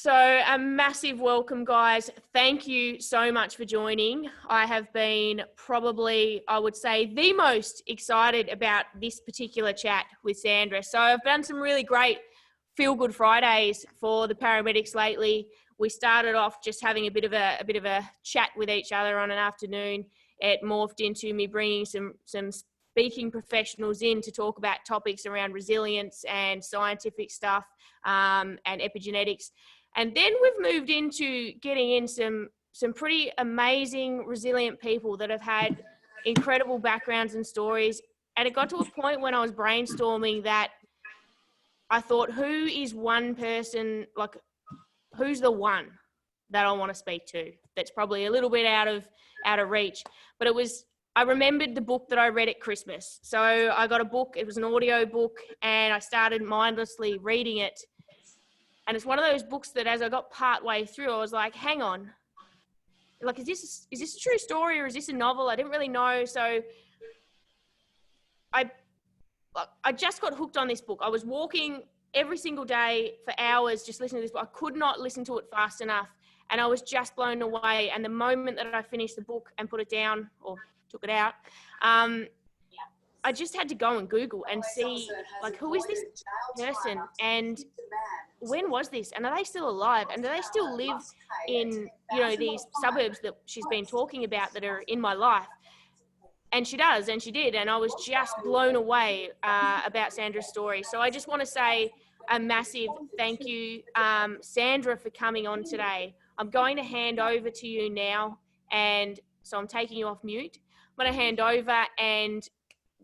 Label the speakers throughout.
Speaker 1: So a massive welcome, guys. Thank you so much for joining. I have been probably, I would say, the most excited about this particular chat with Sandra. So I've done some really great feel-good Fridays for the paramedics lately. We started off just having a bit of a chat with each other on an afternoon. It morphed into me bringing some speaking professionals in to talk about topics around resilience and scientific stuff and epigenetics. And then we've moved into getting in some pretty amazing, resilient people that have had incredible backgrounds and stories. And it got to a point when I was brainstorming that I thought, who is one person, like, who's the one that I want to speak to that's probably a little bit out of reach? But I remembered the book that I read at Christmas. So I got a book, it was an audio book, and I started mindlessly reading it. And it's one of those books that as I got part way through, I was like, hang on, like, is this a true story or is this a novel? I didn't really know. So I just got hooked on this book. I was walking every single day for hours just listening to this book. I could not listen to it fast enough. And I was just blown away. And the moment that I finished the book and put it down or took it out, I just had to go and Google and see, like, who is this person and when was this, and are they still alive, and do they still live in, you know, these suburbs that she's been talking about that are in my life? And she does, and she did, and I was just blown away about Sandra's story. So I just want to say a massive thank you, Sandra, for coming on today. I'm going to hand over to you now, and so I'm taking you off mute. I'm going to hand over, and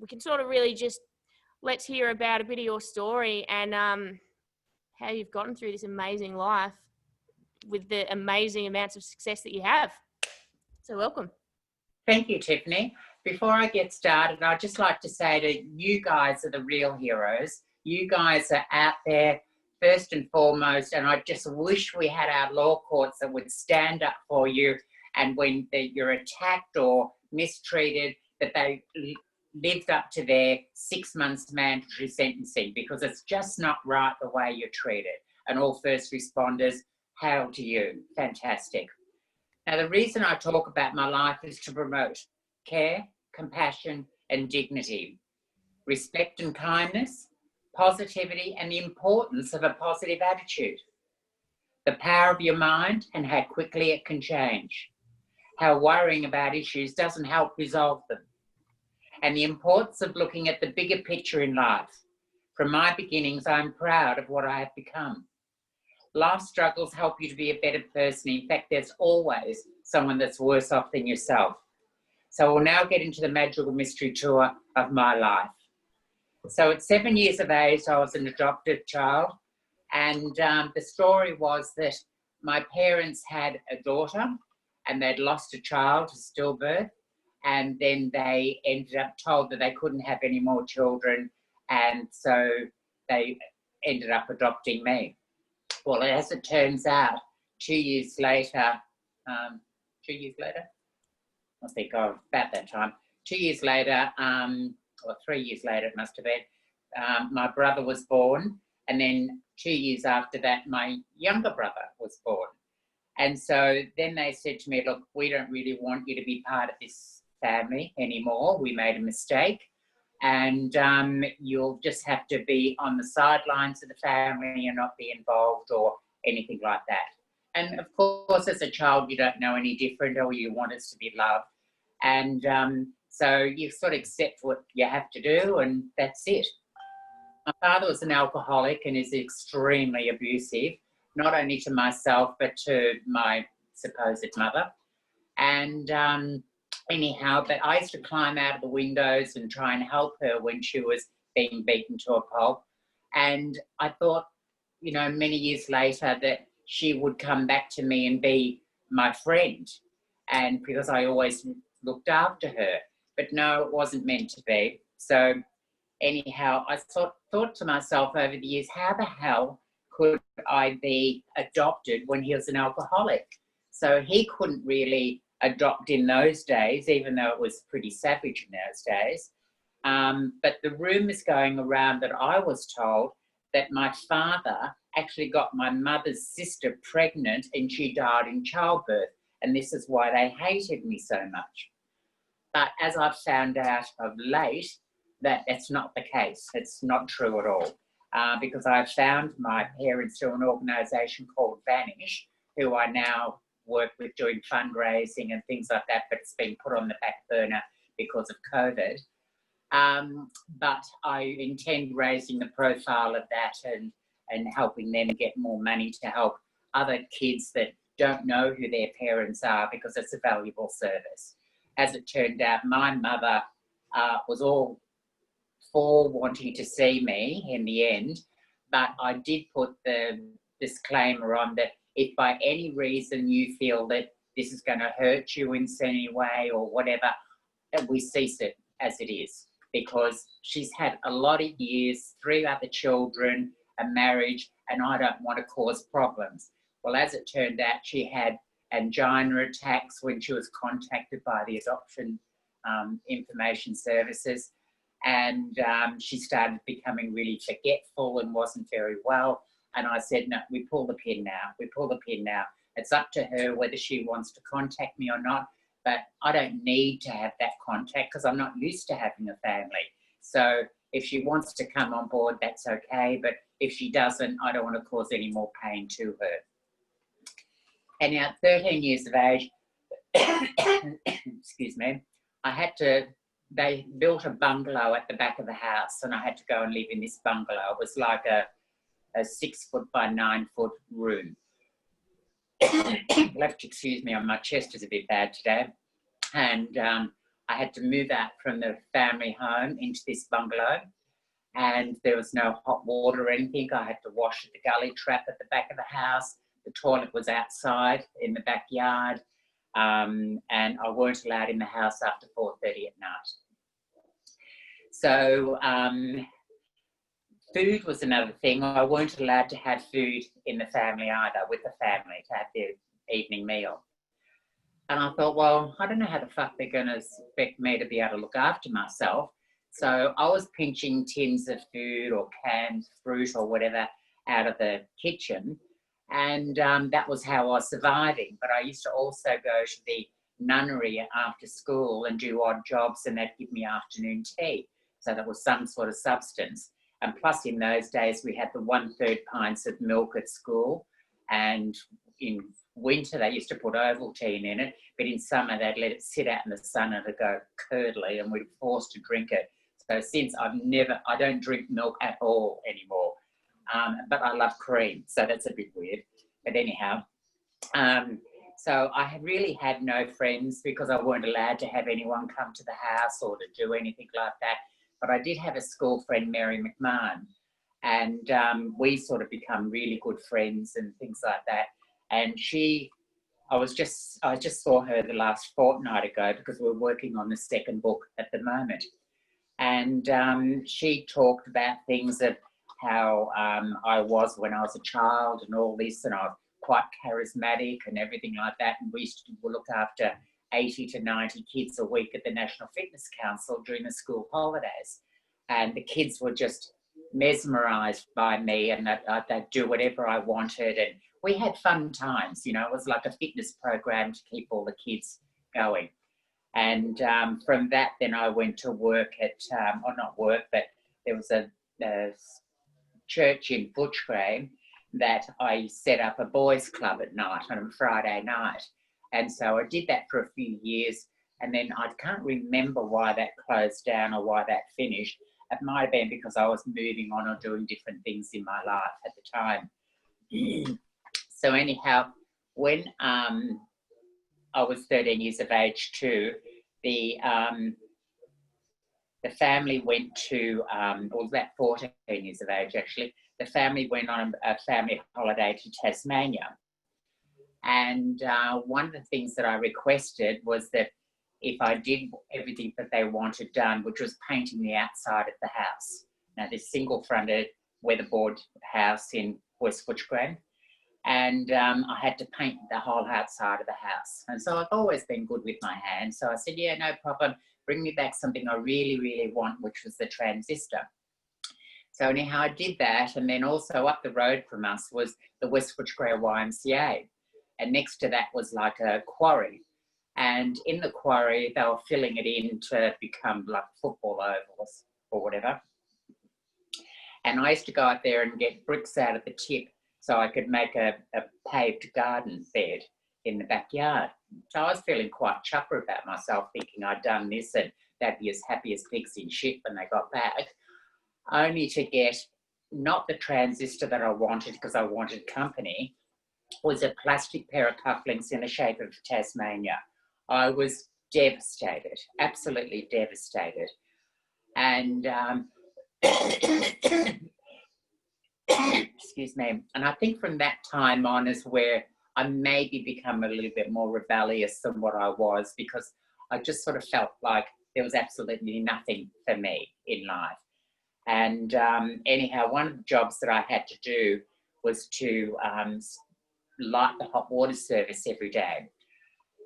Speaker 1: we can sort of really just let's hear about a bit of your story and how you've gotten through this amazing life with the amazing amounts of success that you have. So welcome.
Speaker 2: Thank you, Tiffany. Before I get started, I'd just like to say that you guys are the real heroes. You guys are out there first and foremost, and I just wish we had our law courts that would stand up for you, and when you're attacked or mistreated, that they lived up to their 6 months mandatory sentencing, because it's just not right the way you're treated. And all first responders, hail to you. Fantastic. Now, the reason I talk about my life is to promote care, compassion, and dignity, respect and kindness, positivity, and the importance of a positive attitude, the power of your mind and how quickly it can change, how worrying about issues doesn't help resolve them, and the importance of looking at the bigger picture in life. From my beginnings, I'm proud of what I have become. Life struggles help you to be a better person. In fact, there's always someone that's worse off than yourself. So we'll now get into the magical mystery tour of my life. So at 7 years of age, I was an adopted child. And the story was that my parents had a daughter and they'd lost a child to stillbirth. And then they ended up told that they couldn't have any more children. And so they ended up adopting me. Well, as it turns out, 2 years later, I think about that time, 2 years later, or 3 years later it must have been, my brother was born. And then 2 years after that, my younger brother was born. And so then they said to me, look, we don't really want you to be part of this family anymore. We made a mistake, and you'll just have to be on the sidelines of the family and not be involved or anything like that. And of course, as a child, you don't know any different, or you want us to be loved. And so you sort of accept what you have to do, and that's it. My father was an alcoholic and is extremely abusive, not only to myself, but to my supposed mother. And anyhow, but I used to climb out of the windows and try and help her when she was being beaten to a pulp. And I thought, you know, many years later that she would come back to me and be my friend, and because I always looked after her. But no, it wasn't meant to be. So anyhow, I thought to myself over the years, how the hell could I be adopted when he was an alcoholic? So he couldn't really adopt in those days, even though it was pretty savage in those days. But the rumours going around that I was told that my father actually got my mother's sister pregnant and she died in childbirth. And this is why they hated me so much. But as I've found out of late, that's not the case. It's not true at all. Because I've found my parents through an organisation called Vanish, who I now work with doing fundraising and things like that, but it's been put on the back burner because of COVID. But I intend raising the profile of that and helping them get more money to help other kids that don't know who their parents are, because it's a valuable service. As it turned out, my mother was all for wanting to see me in the end, but I did put the disclaimer on that if by any reason you feel that this is going to hurt you in any way or whatever, that we cease it as it is, because she's had a lot of years, 3 other children, a marriage, and I don't want to cause problems. Well, as it turned out, she had angina attacks when she was contacted by the Adoption Information Services, and she started becoming really forgetful and wasn't very well. And I said, no, we pull the pin now. We pull the pin now. It's up to her whether she wants to contact me or not, but I don't need to have that contact because I'm not used to having a family. So if she wants to come on board, that's okay. But if she doesn't, I don't want to cause any more pain to her. And now, 13 years of age, excuse me, they built a bungalow at the back of the house and I had to go and live in this bungalow. It was like a 6-foot by 9-foot room. You'll have to excuse me, my chest is a bit bad today. And I had to move out from the family home into this bungalow, and there was no hot water or anything. I had to wash at the gully trap at the back of the house. The toilet was outside in the backyard, and I weren't allowed in the house after 4:30 at night. So food was another thing. I weren't allowed to have food in the family either, with the family, to have their evening meal. And I thought, well, I don't know how the fuck they're going to expect me to be able to look after myself. So I was pinching tins of food or canned fruit or whatever out of the kitchen. And that was how I was surviving. But I used to also go to the nunnery after school and do odd jobs, and they'd give me afternoon tea. So that was some sort of substance. And plus in those days, we had the 1/3 pints of milk at school. And in winter, they used to put Ovaltine in it. But in summer, they'd let it sit out in the sun and it'd go curdly, and we'd be forced to drink it. So since I don't drink milk at all anymore. But I love cream, so that's a bit weird. But anyhow, so I really had no friends because I weren't allowed to have anyone come to the house or to do anything like that. But I did have a school friend, Mary McMahon, and we sort of become really good friends and things like that. And I just saw her the last fortnight ago because we're working on the second book at the moment. And she talked about things of how I was when I was a child and all this, and I was quite charismatic and everything like that. And we used to look after 80 to 90 kids a week at the National Fitness Council during the school holidays. And the kids were just mesmerised by me, and they'd do whatever I wanted. And we had fun times, you know. It was like a fitness program to keep all the kids going. And from that, then I went to work at, or not work, but there was a church in Butchgrave that I set up a boys' club at night on a Friday night. And so I did that for a few years, and then I can't remember why that closed down or why that finished. It might have been because I was moving on or doing different things in my life at the time. So anyhow, when I was 13 years of age too, the family went to, or was about 14 years of age actually, the family went on a family holiday to Tasmania. And one of the things that I requested was that if I did everything that they wanted done, which was painting the outside of the house. Now, this single-fronted weatherboard house in West Footscray, and I had to paint the whole outside of the house. And so I've always been good with my hands. So I said, yeah, no problem. Bring me back something I really, really want, which was the transistor. So anyhow, I did that, and then also up the road from us was the Westgate Bridge YMCA, and next to that was like a quarry. And in the quarry, they were filling it in to become like football ovals or whatever. And I used to go out there and get bricks out of the tip so I could make a paved garden bed in the backyard. So I was feeling quite chupper about myself, thinking I'd done this and they'd be as happy as pigs in shit when they got back, only to get not the transistor that I wanted because I wanted company, was a plastic pair of cufflinks in the shape of Tasmania. I was devastated, absolutely devastated. And excuse me. And I think from that time on is where I maybe become a little bit more rebellious than what I was, because I just sort of felt like there was absolutely nothing for me in life. And anyhow, one of the jobs that I had to do was to light the hot water service every day.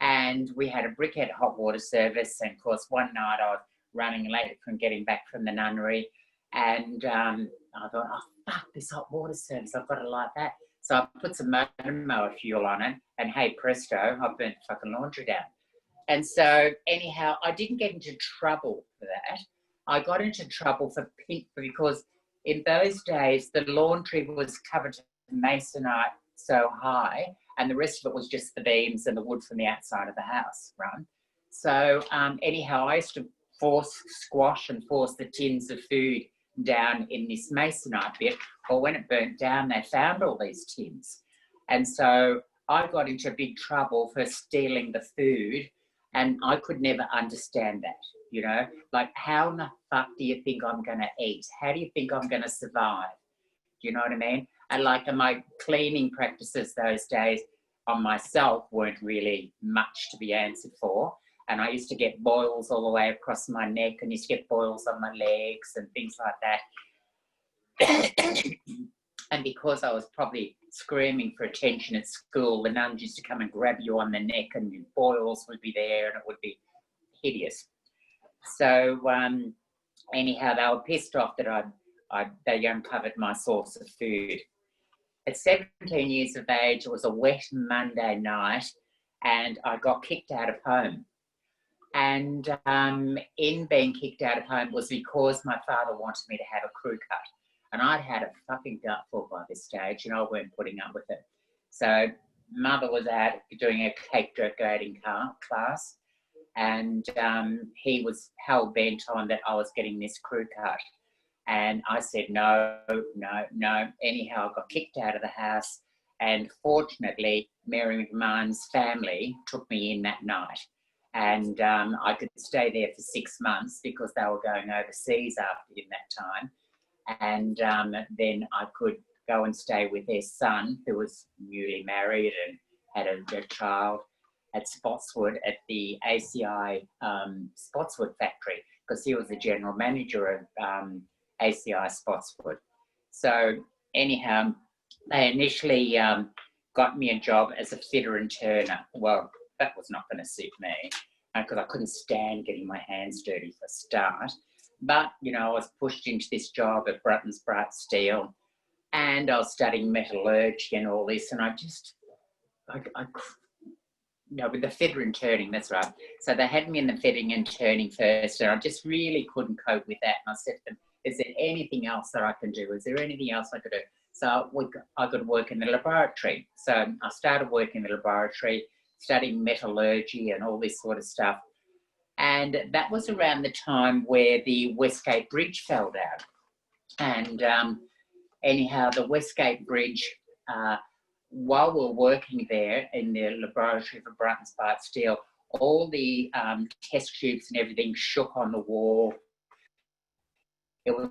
Speaker 2: And we had a brickhead hot water service. And of course, one night I was running late from getting back from the nunnery. And I thought, oh, fuck, this hot water service, I've got to light that. So I put some motor fuel on it, and hey, presto, I burnt the fucking laundry down. And so anyhow, I didn't get into trouble for that. I got into trouble for because in those days, the laundry was covered in masonite so high, and the rest of it was just the beams and the wood from the outside of the house, right? So anyhow, I used to squash and force the tins of food down in this masonite bit. Well, when it burnt down, they found all these tins. And so I got into big trouble for stealing the food, and I could never understand that, you know? Like, how in the fuck do you think I'm going to eat? How do you think I'm going to survive? Do you know what I mean? And like my cleaning practices those days on myself weren't really much to be answered for. And I used to get boils all the way across my neck, and used to get boils on my legs and things like that. And because I was probably screaming for attention at school, the nuns used to come and grab you on the neck, and your boils would be there, and it would be hideous. So anyhow, they were pissed off that they uncovered my source of food. At 17 years of age, it was a wet Monday night, and I got kicked out of home. And in being kicked out of home was because my father wanted me to have a crew cut. And I'd had a fucking gutful by this stage, and I weren't putting up with it. So mother was out doing a cake decorating class, and he was hell-bent on that I was getting this crew cut. And I said, no. Anyhow, I got kicked out of the house, and fortunately, Mary McMahon's family took me in that night. And I could stay there for 6 months because they were going overseas after in that time. And then I could go and stay with their son, who was newly married and had a child, at Spotswood, at the ACI Spotswood factory, because he was the general manager of ACI Spotswood. So anyhow, they initially got me a job as a fitter and turner. Well, that was not going to suit me, because I couldn't stand getting my hands dirty for a start. But, you know, I was pushed into this job at Brunton's Bright Steel, and I was studying metallurgy and all this, and with the fitter and turning, that's right. So they had me in the fitting and turning first, and I just really couldn't cope with that. And I said to them, is there anything else that I can do? Is there anything else I could do? So I could work in the laboratory. So I started working in the laboratory, studying metallurgy and all this sort of stuff. And that was around the time where the Westgate Bridge fell down. And anyhow, the Westgate Bridge, while we were working there in the laboratory for Brunton's Bright Steel, all the test tubes and everything shook on the wall. It was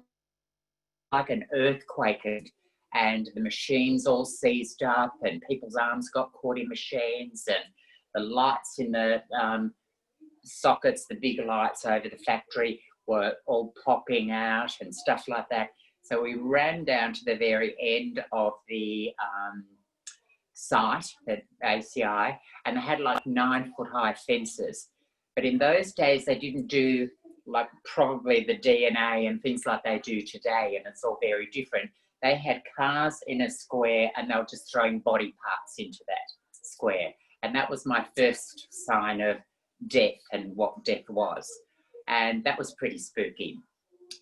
Speaker 2: like an earthquake, and the machines all seized up, and people's arms got caught in machines, and the lights in the sockets, the big lights over the factory, were all popping out and stuff like that. So we ran down to the very end of the site at ACI, and they had like 9-foot high fences. But in those days, they didn't do like probably the DNA and things like they do today, and it's all very different. They had cars in a square and they were just throwing body parts into that square. And that was my first sign of death and what death was. And that was pretty spooky.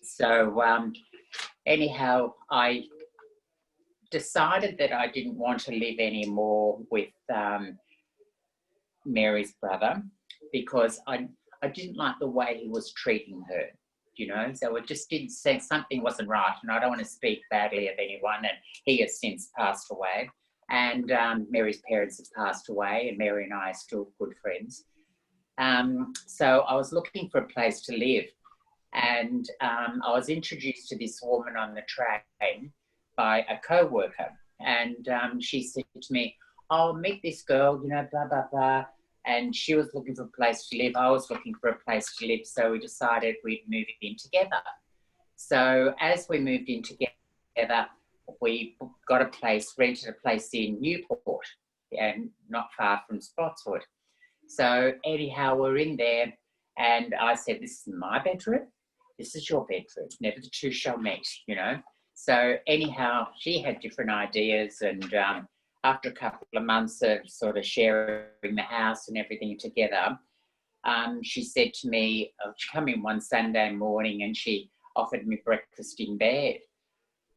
Speaker 2: So anyhow, I decided that I didn't want to live anymore with Mary's brother, because I didn't like the way he was treating her, you know, so it just didn't sense something wasn't right. And I don't want to speak badly of anyone, and he has since passed away, and Mary's parents have passed away, and Mary and I are still good friends. So I was looking for a place to live, and I was introduced to this woman on the train by a co-worker, and she said to me, "Oh, meet this girl, you know, blah, blah, blah." And she was looking for a place to live. I was looking for a place to live. So we decided we'd move in together. So as we moved in together, we got a place, rented a place in Newport, and not far from Spotswood. So anyhow, we're in there, and I said, "This is my bedroom. This is your bedroom. Never the two shall meet," you know. So anyhow, she had different ideas, and after a couple of months of sort of sharing the house and everything together, she said to me, she came in one Sunday morning and she offered me breakfast in bed.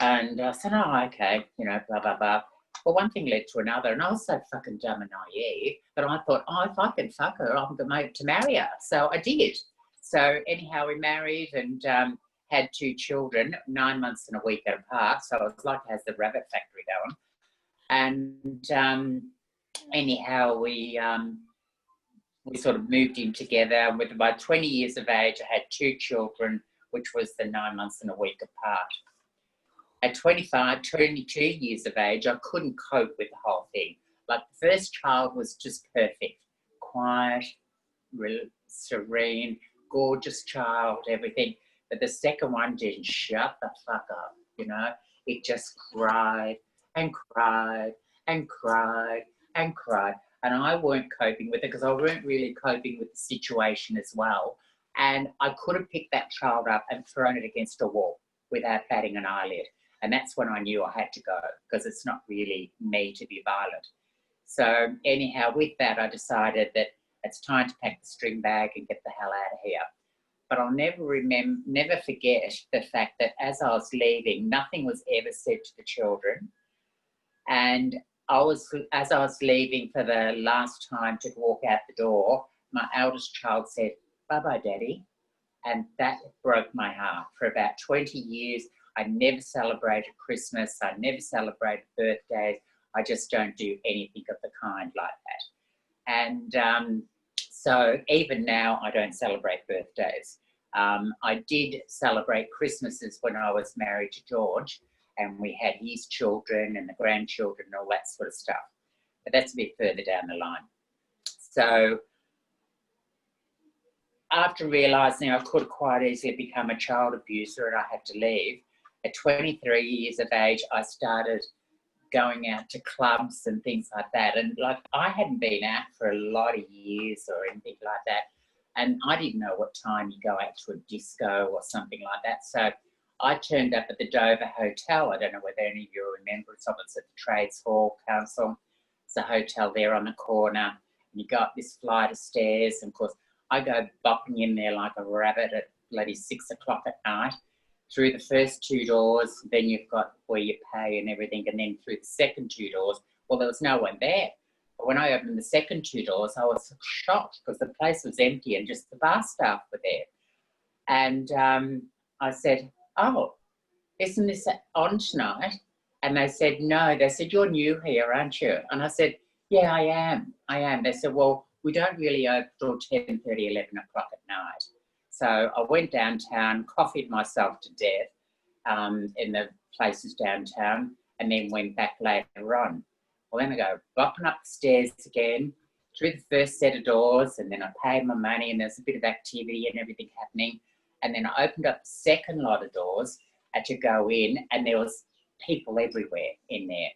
Speaker 2: And I said, "Oh, okay," you know, blah, blah, blah. Well, one thing led to another, and I was so fucking dumb and naive that I thought, oh, if I can fuck her, I'm going to marry her. So I did. So anyhow, we married and had 2 children, 9 months and a week apart. So it was like it has the rabbit factory going. And anyhow, we sort of moved in together. And with about 20 years of age, I had 2 children, which was the 9 months and a week apart. At 22 years of age, I couldn't cope with the whole thing. Like, the first child was just perfect, quiet, serene, gorgeous child, everything. But the second one didn't shut the fuck up, you know. It just cried and cried and cried and cried. And I weren't coping with it because I weren't really coping with the situation as well. And I could have picked that child up and thrown it against a wall without batting an eyelid. And that's when I knew I had to go, because it's not really me to be violent. So anyhow, with that, I decided that it's time to pack the string bag and get the hell out of here. But I'll never forget the fact that as I was leaving, nothing was ever said to the children. And as I was leaving for the last time to walk out the door, my eldest child said, "Bye-bye, Daddy." And that broke my heart. For about 20 years, I never celebrated Christmas. I never celebrated birthdays. I just don't do anything of the kind like that. And so even now, I don't celebrate birthdays. I did celebrate Christmases when I was married to George, and we had his children and the grandchildren and all that sort of stuff. But that's a bit further down the line. So after realising I could quite easily become a child abuser and I had to leave, at 23 years of age, I started going out to clubs and things like that. And like, I hadn't been out for a lot of years or anything like that. And I didn't know what time you go out to a disco or something like that. So I turned up at the Dover Hotel. I don't know whether any of you remember. It's at the Trades Hall Council. It's a hotel there on the corner. And you go up this flight of stairs. And of course, I go bopping in there like a rabbit at bloody 6 o'clock at night. Through the first 2 doors, then you've got where you pay and everything. And then through the second 2 doors, well, there was no one there. But when I opened the second 2 doors, I was shocked because the place was empty and just the bar staff were there. And I said, "Oh, isn't this on tonight?" And they said, "No." They said, "You're new here, aren't you?" And I said, "Yeah, I am. They said, "Well, we don't really open till 10:30, 11 o'clock at night." So I went downtown, coffeed myself to death in the places downtown, and then went back later on. Well, then I go bopping up the stairs again, through the first set of doors, and then I paid my money, and there's a bit of activity and everything happening. And then I opened up the second lot of doors to go in, and there was people everywhere in there.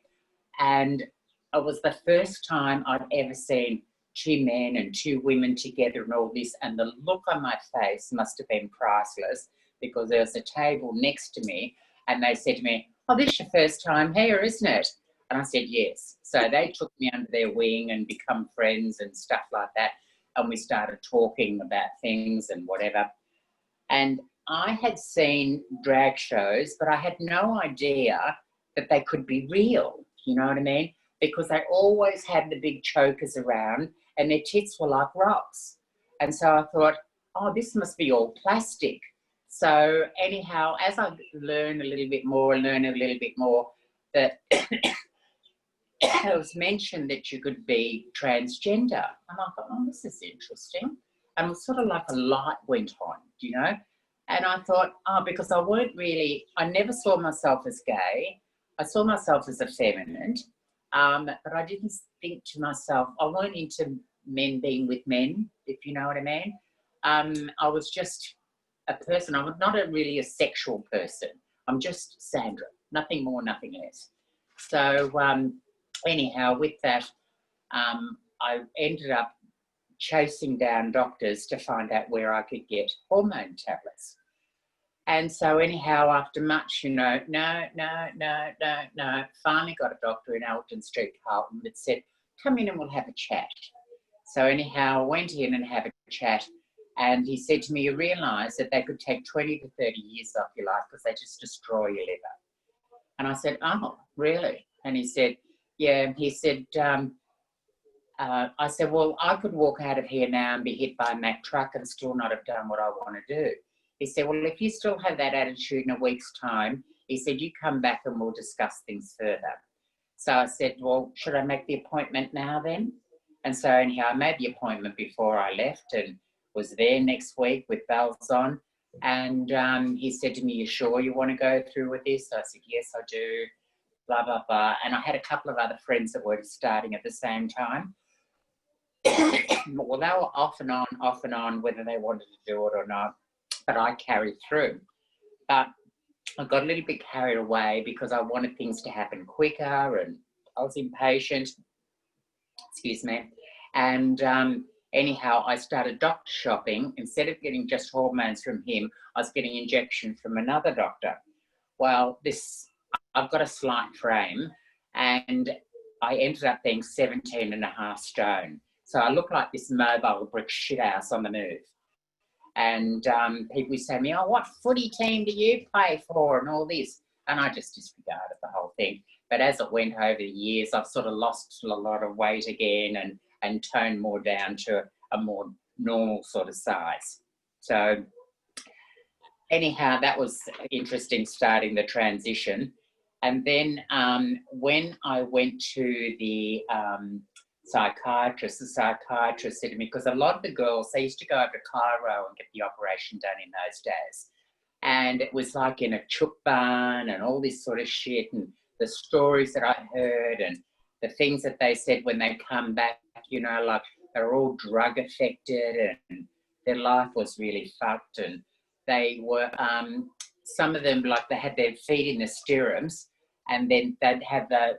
Speaker 2: And it was the first time I'd ever seen two men and two women together and all this, and the look on my face must have been priceless, because there was a table next to me and they said to me, "Oh, this is your first time here, isn't it?" And I said, "Yes." So they took me under their wing and become friends and stuff like that. And we started talking about things and whatever. And I had seen drag shows, but I had no idea that they could be real. You know what I mean? Because they always had the big chokers around and their tits were like rocks. And so I thought, oh, this must be all plastic. So anyhow, as I learn a little bit more, that it was mentioned that you could be transgender. And I thought, oh, this is interesting. And it was sort of like a light went on, you know? And I thought, oh, because I never saw myself as gay. I saw myself as effeminate. But I didn't think to myself, I weren't into men being with men, if you know what I mean. I was just a person. I'm not really a sexual person. I'm just Sandra, nothing more, nothing less. So anyhow, with that, I ended up chasing down doctors to find out where I could get hormone tablets. And so anyhow, after much, no, finally got a doctor in Alton Street, Carlton, that said, come in and we'll have a chat. So anyhow, I went in and had a chat, and he said to me, you realise that they could take 20 to 30 years off your life because they just destroy your liver. And I said, oh, really? And he said, yeah. He said, I said, well, I could walk out of here now and be hit by a Mack truck and still not have done what I want to do. He said, well, if you still have that attitude in a week's time, he said, you come back and we'll discuss things further. So I said, well, should I make the appointment now then? And so anyhow, I made the appointment before I left and was there next week with bells on. And he said to me, you sure you want to go through with this? I said, yes, I do, blah, blah, blah. And I had a couple of other friends that were starting at the same time. Well, they were off and on, whether they wanted to do it or not. But I carried through. But I got a little bit carried away because I wanted things to happen quicker and I was impatient. Excuse me. And anyhow, I started doctor shopping. Instead of getting just hormones from him, I was getting injections from another doctor. Well, I've got a slight frame and I ended up being 17.5 stone. So I look like this mobile brick shithouse on the move. And people say to me, oh, what footy team do you play for and all this? And I just disregarded the whole thing. But as it went over the years, I've sort of lost a lot of weight again and toned more down to a more normal sort of size. So anyhow, that was interesting starting the transition. And then when I went to the psychiatrist said to me, because a lot of the girls, they used to go over to Cairo and get the operation done in those days. And it was like in a chook barn and all this sort of shit, and the stories that I heard and the things that they said when they come back, like they're all drug affected and their life was really fucked. And they were, some of them, like they had their feet in the stirrups and then they'd have the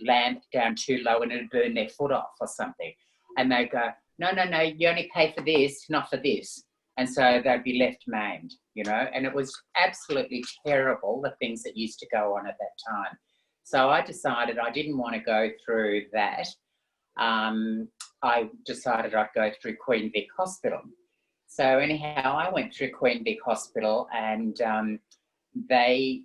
Speaker 2: lamp down too low and it'd burn their foot off or something. And they'd go, no, you only pay for this, not for this. And so they'd be left maimed, and it was absolutely terrible, the things that used to go on at that time. So I decided I didn't want to go through that. I decided I'd go through Queen Vic Hospital. So anyhow, I went through Queen Vic Hospital and they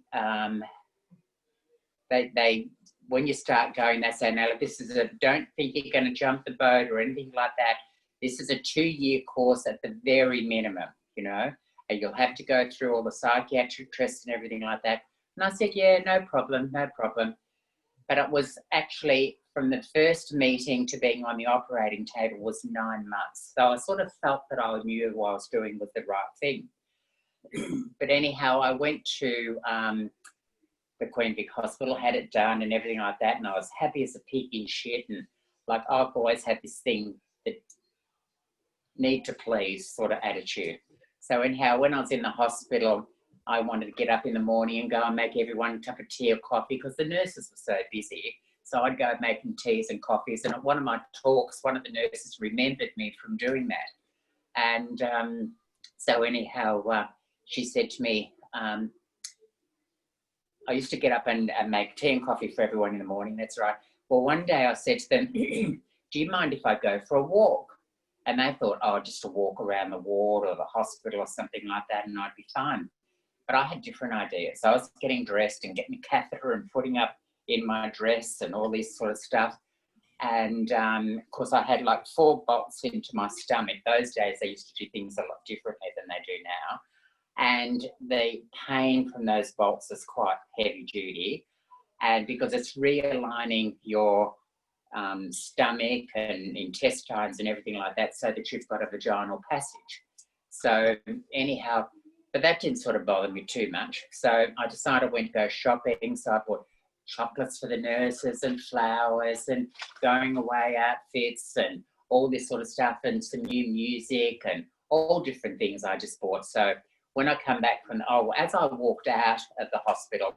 Speaker 2: when you start going, they say, now, this is don't think you're going to jump the boat or anything like that. This is a 2-year course at the very minimum, and you'll have to go through all the psychiatric tests and everything like that. And I said, yeah, no problem. But it was actually from the first meeting to being on the operating table was 9 months. So I sort of felt that I knew what I was doing was the right thing. But anyhow, I went to the Queen Vic Hospital, had it done and everything like that, and I was happy as a pig in shit, and like I've always had this thing that need to please sort of attitude. So anyhow, when I was in the hospital, I wanted to get up in the morning and go and make everyone a cup of tea or coffee because the nurses were so busy. So I'd go making teas and coffees. And at one of my talks, one of the nurses remembered me from doing that. And so anyhow, she said to me, I used to get up and make tea and coffee for everyone in the morning. That's right. Well, one day I said to them, do you mind if I go for a walk? And they thought, oh, just a walk around the ward or the hospital or something like that, and I'd be fine. But I had different ideas. So I was getting dressed and getting a catheter and putting up in my dress and all this sort of stuff. And of course, I had like 4 bolts into my stomach. Those days, they used to do things a lot differently than they do now. And the pain from those bolts is quite heavy duty. And because it's realigning your stomach and intestines and everything like that so that you've got a vaginal passage. So anyhow, but that didn't sort of bother me too much. So I decided I went to go shopping. So I bought chocolates for the nurses and flowers and going away outfits and all this sort of stuff and some new music and all different things I just bought. So when I come back from, as I walked out of the hospital,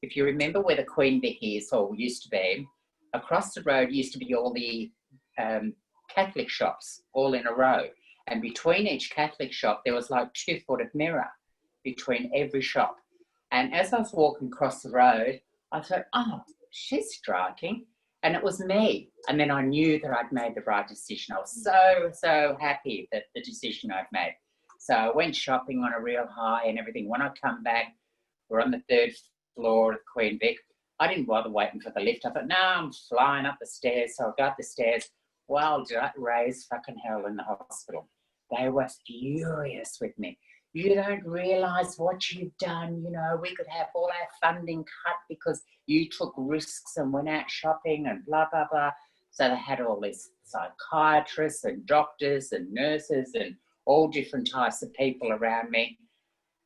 Speaker 2: if you remember where the Queen Vic is or used to be, across the road used to be all the Catholic shops all in a row. And between each Catholic shop, there was like 2 foot of mirror between every shop. And as I was walking across the road, I thought, oh, she's striking. And it was me. And then I knew that I'd made the right decision. I was so, so happy that the decision I'd made. So I went shopping on a real high and everything. When I come back, we're on the 3rd floor of Queen Vic. I didn't bother waiting for the lift. I thought, no, I'm flying up the stairs. So I got the stairs. Well, did I raise fucking hell in the hospital? They were furious with me. You don't realise what you've done. You know, we could have all our funding cut because you took risks and went out shopping and blah, blah, blah. So they had all these psychiatrists and doctors and nurses and all different types of people around me.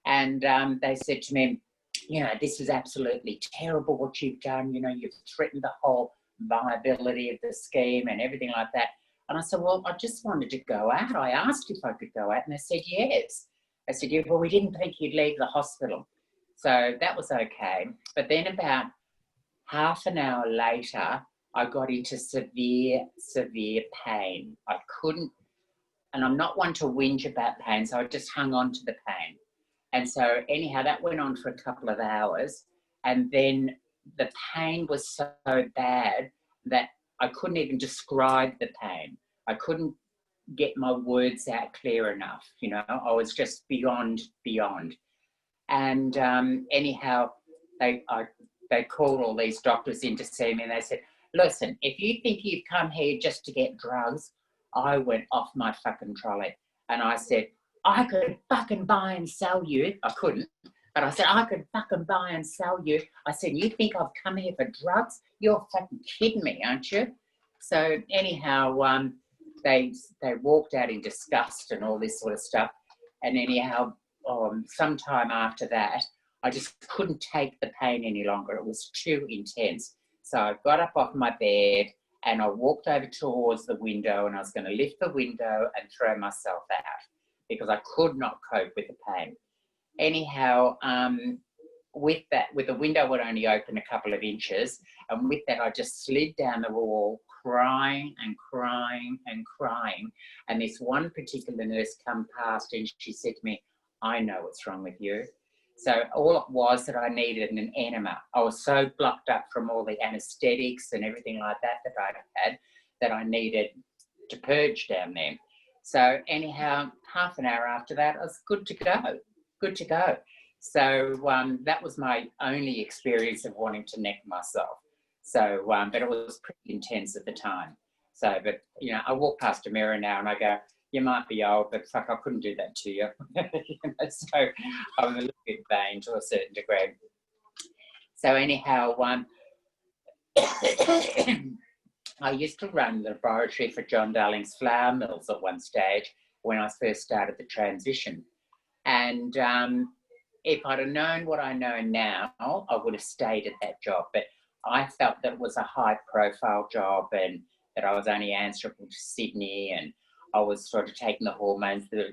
Speaker 2: And they said to me, you know, this is absolutely terrible what you've done. You know, you've threatened the whole viability of the scheme and everything like that. And I said, well, I just wanted to go out. I asked if I could go out and they said, yes. I said, yeah, well, we didn't think you'd leave the hospital. So that was okay. But then about half an hour later, I got into severe, severe pain. I couldn't, and I'm not one to whinge about pain, so I just hung on to the pain. And so anyhow, that went on for a couple of hours. And then the pain was so bad that I couldn't even describe the pain. I couldn't get my words out clear enough. You know, I was just beyond. And anyhow, they called all these doctors in to see me and they said, listen, if you think you've come here just to get drugs, I went off my fucking trolley. And I said, I could fucking buy and sell you. I couldn't, but I said, I could fucking buy and sell you. I said, you think I've come here for drugs? You're fucking kidding me, aren't you? So anyhow, they walked out in disgust and all this sort of stuff. And anyhow, sometime after that, I just couldn't take the pain any longer. It was too intense. So I got up off my bed and I walked over towards the window and I was going to lift the window and throw myself out because I could not cope with the pain. Anyhow, with the window would only open a couple of inches, and with that I just slid down the wall crying and crying and crying. And this one particular nurse come past and she said to me, I know what's wrong with you. So all it was that I needed an enema. I was so blocked up from all the anaesthetics and everything like that that I had that I needed to purge down there. So anyhow, half an hour after that, I was good to go. So that was my only experience of wanting to neck myself. So, but it was pretty intense at the time. So, but, you know, I walk past a mirror now and I go, you might be old, but fuck, I couldn't do that to you. You know, so I'm a little bit vain to a certain degree. So anyhow, I used to run the laboratory for John Darling's flour mills at one stage when I first started the transition. And if I'd have known what I know now, I would have stayed at that job. But I felt that it was a high-profile job and that I was only answerable to Sydney, and I was sort of taking the hormones, the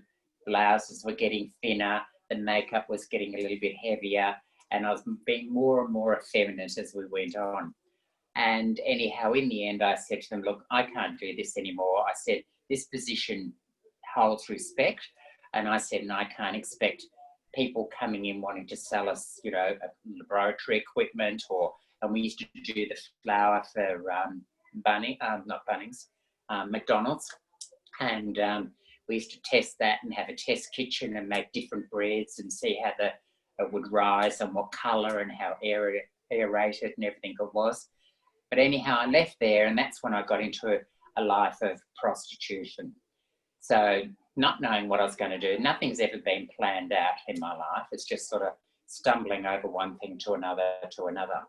Speaker 2: blouses were getting thinner, the makeup was getting a little bit heavier, and I was being more and more effeminate as we went on. And anyhow, in the end, I said to them, look, I can't do this anymore. I said, this position holds respect. And I said, and I can't expect people coming in wanting to sell us, you know, laboratory equipment, and we used to do the flour for McDonald's. And we used to test that and have a test kitchen and make different breads and see how it would rise and what colour and how aerated and everything it was. But anyhow, I left there, and that's when I got into a life of prostitution. So not knowing what I was going to do, nothing's ever been planned out in my life. It's just sort of stumbling over one thing to another to another.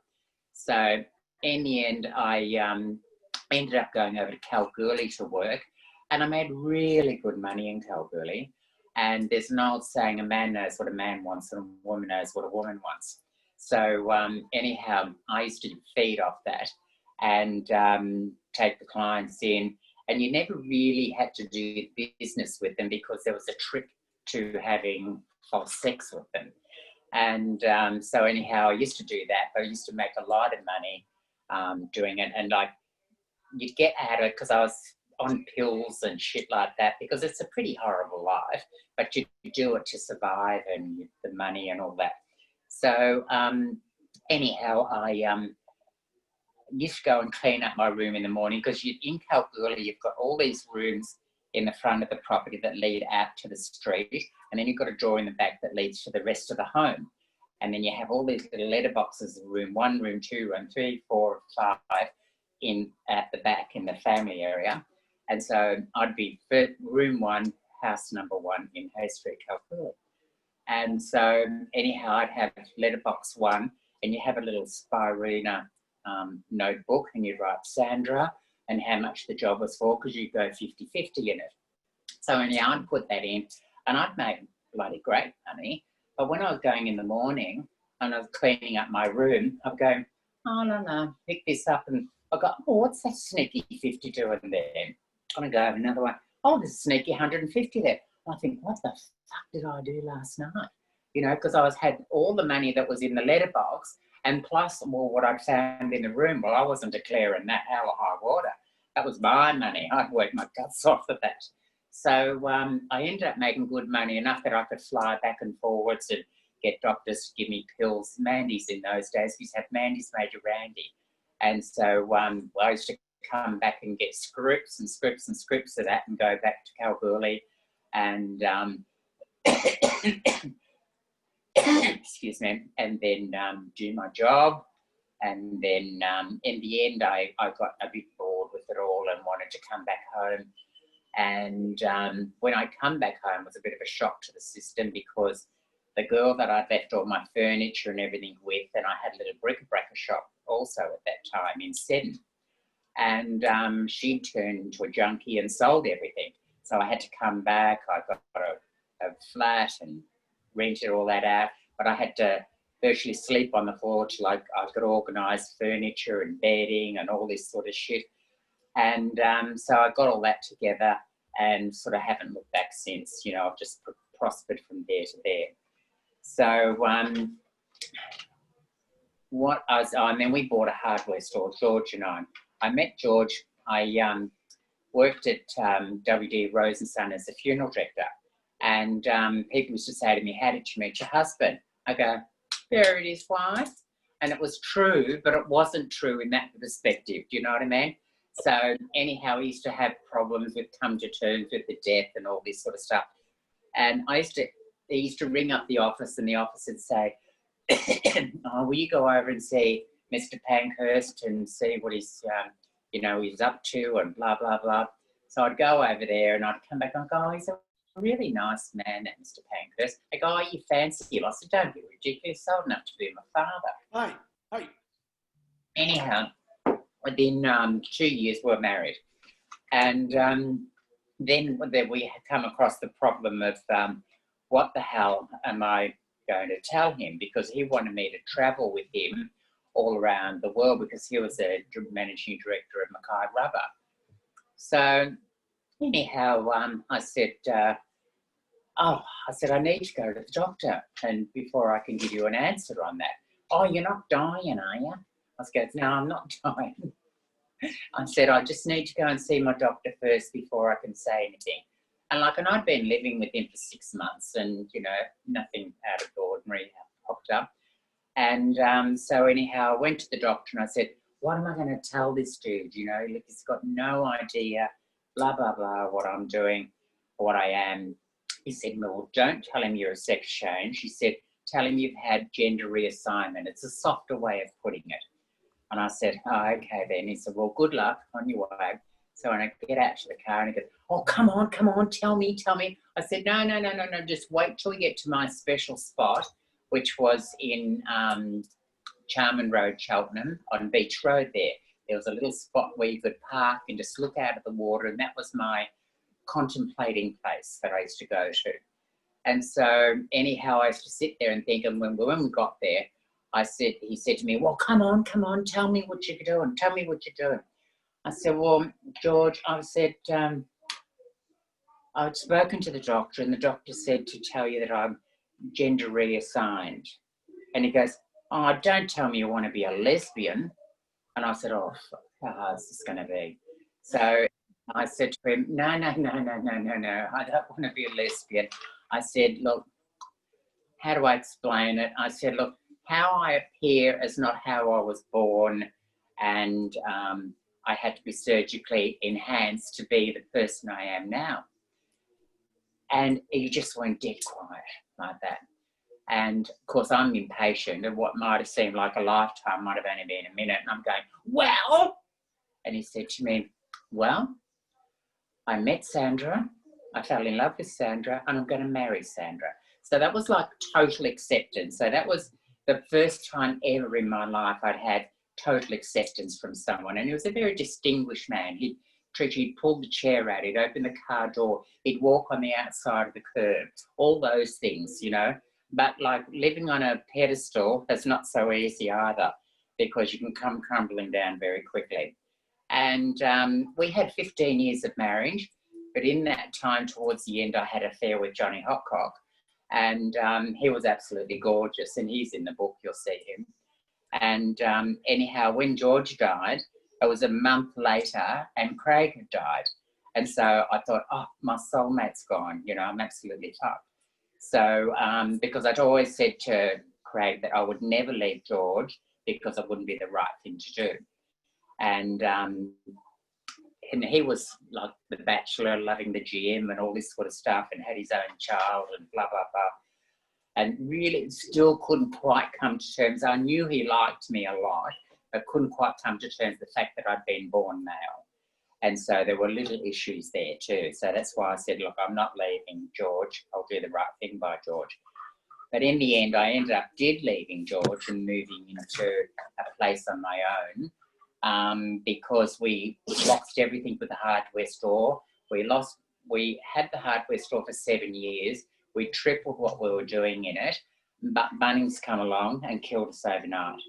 Speaker 2: So in the end, I ended up going over to Kalgoorlie to work, and I made really good money in Kalgoorlie. And there's an old saying, a man knows what a man wants and a woman knows what a woman wants. So anyhow, I used to feed off that and take the clients in, and you never really had to do business with them because there was a trick to having false sex with them. And so anyhow, I used to do that, but I used to make a lot of money doing it. And like, you'd get at it because I was on pills and shit like that, because it's a pretty horrible life, but you do it to survive and the money and all that. So anyhow, I used to go and clean up my room in the morning, because in Kalgoorlie, you've got all these rooms in the front of the property that lead out to the street, and then you've got a door in the back that leads to the rest of the home. And then you have all these little letterboxes, room 1, room 2, room 3, 4, 5 in at the back in the family area. And so I'd be room 1, house number 1 in Hay Street, Kalgoorlie. And so anyhow, I'd have letterbox 1, and you have a little Spirina notebook, and you'd write Sandra and how much the job was for, because you'd go 50-50 in it. So anyhow, I'd put that in, and I'd make bloody great money. But when I was going in the morning and I was cleaning up my room, I'd go, oh, no, pick this up. And I go, oh, what's that sneaky 50 doing there? And I go over another one, oh, there's a sneaky 150 there. I think, what the fuck did I do last night? You know, because I had all the money that was in the letterbox, and plus, well, what I'd found in the room. Well, I wasn't declaring that hell or high water. That was my money. I'd worked my guts off of that. So I ended up making good money, enough that I could fly back and forwards and get doctors to give me pills. Mandy's in those days. We used to have Mandy's Major Randy. And so I used to come back and get scripts and scripts and scripts of that, and go back to Kalgoorlie and excuse me, and then do my job. And then in the end, I got a bit bored with it all and wanted to come back home. And when I come back home, it was a bit of a shock to the system, because the girl that I'd left all my furniture and everything with, and I had a little bric-a-brac shop also at that time in Seddon. And she turned into a junkie and sold everything. So I had to come back. I got a flat and rented all that out, but I had to virtually sleep on the floor till I could organise furniture and bedding and all this sort of shit. And so I got all that together and sort of haven't looked back since. You know, I've just prospered from there to there. So and then we bought a hardware store, George and I met George. I worked at W.D. Rose and Son as a funeral director. And people used to say to me, how did you meet your husband? I go, buried his wife. And it was true, but it wasn't true in that perspective. Do you know what I mean? So anyhow, he used to have problems with come to terms with the death and all this sort of stuff. And he used to ring up the office, and the office would say, oh, will you go over and see Mr. Pankhurst and see what he's up to and blah, blah, blah. So I'd go over there and I'd come back and go, oh, he's a really nice man, that Mr. Pankhurst. They go, oh, you fancy him? I said, don't be ridiculous. He's old enough to be my father.
Speaker 3: Hey.
Speaker 2: Anyhow, within 2 years we were married. And then we had come across the problem of what the hell am I going to tell him? Because he wanted me to travel with him all around the world, because he was a managing director of Mackay Rubber. So anyhow, I said, I need to go to the doctor, and before I can give you an answer on that. Oh, you're not dying, are you? I said, no, I'm not dying. I said, I just need to go and see my doctor first before I can say anything. And I'd been living with him for 6 months and, you know, nothing out of the ordinary popped up. And so anyhow, I went to the doctor and I said, what am I going to tell this dude? You know, look, he's got no idea, blah, blah, blah, what I'm doing, what I am. He said, well, don't tell him you're a sex change. He said, tell him you've had gender reassignment. It's a softer way of putting it. And I said, oh, okay then. He said, well, good luck on your way. So when I get out to the car and he goes, oh, come on, tell me. I said, no, just wait till we get to my special spot, which was in Charman Road, Cheltenham, on Beach Road there. There was a little spot where you could park and just look out at the water, and that was my contemplating place that I used to go to. And so anyhow, I used to sit there and think, and when we got there, he said to me, well, come on, tell me what you're doing. I said, well, George, I'd spoken to the doctor, and the doctor said to tell you that I'm gender reassigned. And he goes, oh, don't tell me you want to be a lesbian. And I said, oh, how hard is this going to be? So I said to him, no, I don't want to be a lesbian. I said, look, how do I explain it? I said, look, how I appear is not how I was born, and I had to be surgically enhanced to be the person I am now. And he just went dead quiet like that. And of course, I'm impatient, and what might have seemed like a lifetime might have only been a minute. And I'm going, well, and he said to me, well, I met Sandra, I fell in love with Sandra, and I'm going to marry Sandra. So that was like total acceptance. So that was the first time ever in my life I'd had total acceptance from someone. And he was a very distinguished man. He'd pull the chair out, he'd open the car door, he'd walk on the outside of the curb, all those things, you know. But like living on a pedestal, that's not so easy either, because you can come crumbling down very quickly. And we had 15 years of marriage, but in that time, towards the end, I had an affair with Johnny Hotcock. And he was absolutely gorgeous, and he's in the book, you'll see him. And anyhow, when George died, it was a month later, and Craig had died. And so I thought, oh, my soulmate's gone, you know, I'm absolutely fucked. So because I'd always said to Craig that I would never leave George because it wouldn't be the right thing to do. And he was like the bachelor, loving the gym and all this sort of stuff, and had his own child and blah, blah, blah. And really still couldn't quite come to terms. I knew he liked me a lot, but couldn't quite come to terms with the fact that I'd been born male. And so there were little issues there too. So that's why I said, look, I'm not leaving George. I'll do the right thing by George. But in the end, I ended up leaving George and moving into a place on my own, because we lost everything with the hardware store. We had the hardware store for 7 years. We tripled what we were doing in it, but Bunnings come along and killed us overnight.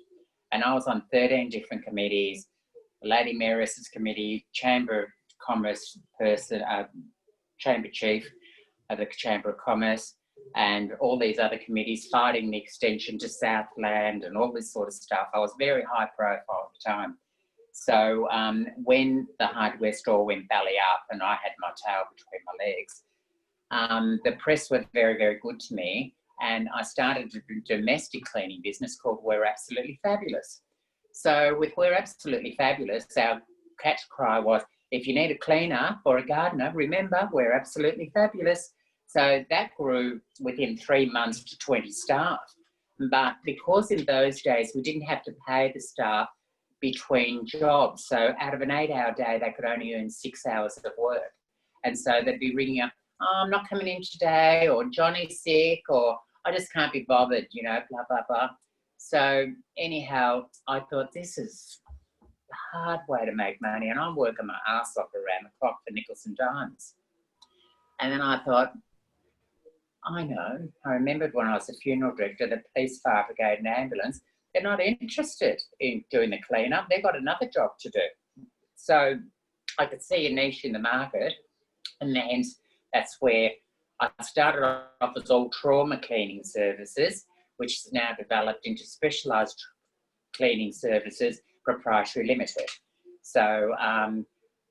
Speaker 2: And I was on 13 different committees, Lady Mayoress's committee, Chamber of Commerce person, Chamber Chief of the Chamber of Commerce, and all these other committees, fighting the extension to Southland and all this sort of stuff. I was very high profile at the time. So when the hardware store went belly up and I had my tail between my legs, the press were very, very good to me. And I started a domestic cleaning business called We're Absolutely Fabulous. So with We're Absolutely Fabulous, our catch cry was, if you need a cleaner or a gardener, remember, we're absolutely fabulous. So that grew within 3 months to 20 staff. But because in those days we didn't have to pay the staff between jobs, so out of an 8-hour day, they could only earn 6 hours of work. And so they'd be ringing up, oh, I'm not coming in today, or Johnny's sick, or I just can't be bothered, you know, blah, blah, blah. So anyhow, I thought this is a hard way to make money, and I'm working my ass off around the clock for nickels and dimes. And then I thought, I know, I remembered when I was a funeral director, the police, fire brigade and ambulance, they're not interested in doing the clean-up. They've got another job to do. So I could see a niche in the market, and hence that's where I started off as all trauma cleaning services, which is now developed into specialised cleaning services, proprietary limited. So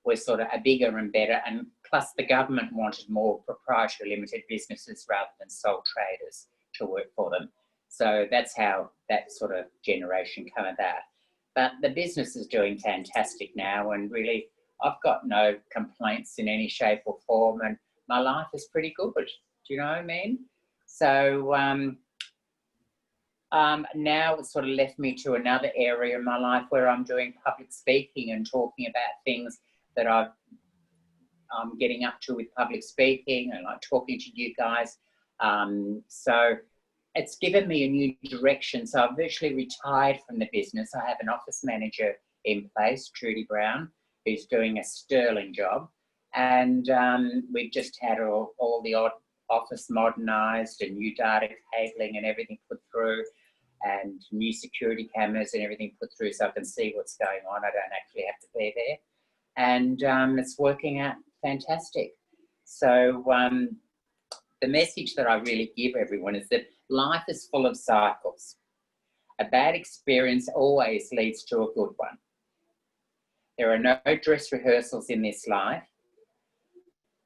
Speaker 2: we're sort of a bigger and better, and plus the government wanted more proprietary limited businesses rather than sole traders to work for them. So that's how that sort of generation came about. But the business is doing fantastic now, and really I've got no complaints in any shape or form, and my life is pretty good. Do you know what I mean? So now it's sort of left me to another area in my life where I'm doing public speaking and talking about things that I'm getting up to with public speaking, and like talking to you guys. So it's given me a new direction. So I've virtually retired from the business. I have an office manager in place, Trudy Brown, who's doing a sterling job. And we've just had all the office modernised, and new data cabling and everything put through, and new security cameras and everything put through, so I can see what's going on. I don't actually have to be there. And it's working out fantastic. So the message that I really give everyone is that life is full of cycles. A bad experience always leads to a good one. There are no dress rehearsals in this life.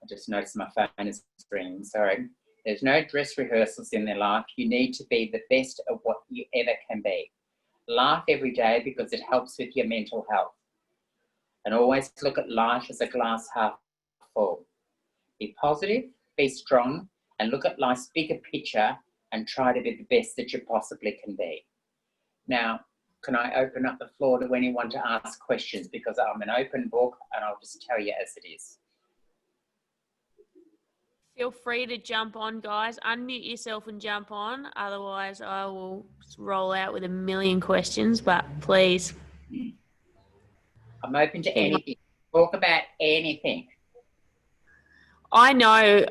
Speaker 2: I just noticed my phone is ringing, sorry. There's no dress rehearsals in their life. You need to be the best of what you ever can be. Laugh every day because it helps with your mental health. And always look at life as a glass half full. Be positive, be strong, and look at life's bigger picture and try to be the best that you possibly can be. Now, can I open up the floor to anyone to ask questions? Because I'm an open book and I'll just tell you as it is.
Speaker 1: Feel free to jump on, guys. Unmute yourself and jump on. Otherwise, I will roll out with a million questions, but please.
Speaker 2: I'm open to anything. Talk about anything.
Speaker 1: I know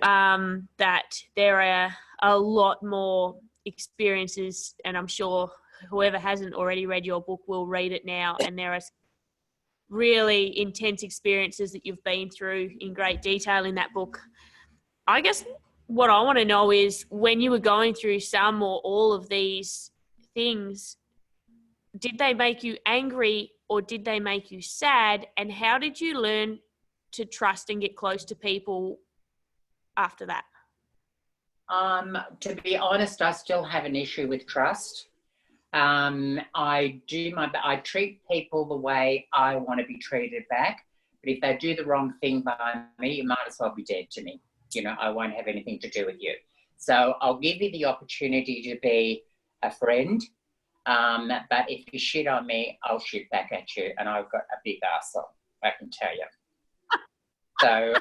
Speaker 1: that there are a lot more experiences, and I'm sure whoever hasn't already read your book will read it now, and there are really intense experiences that you've been through in great detail in that book. I guess what I want to know is, when you were going through some or all of these things, did they make you angry or did they make you sad? And how did you learn to trust and get close to people after that?
Speaker 2: To be honest, I still have an issue with trust. I treat people the way I want to be treated back. But if they do the wrong thing by me, you might as well be dead to me. You know, I won't have anything to do with you. So I'll give you the opportunity to be a friend. But if you shit on me, I'll shit back at you. And I've got a big arsehole, I can tell you. So,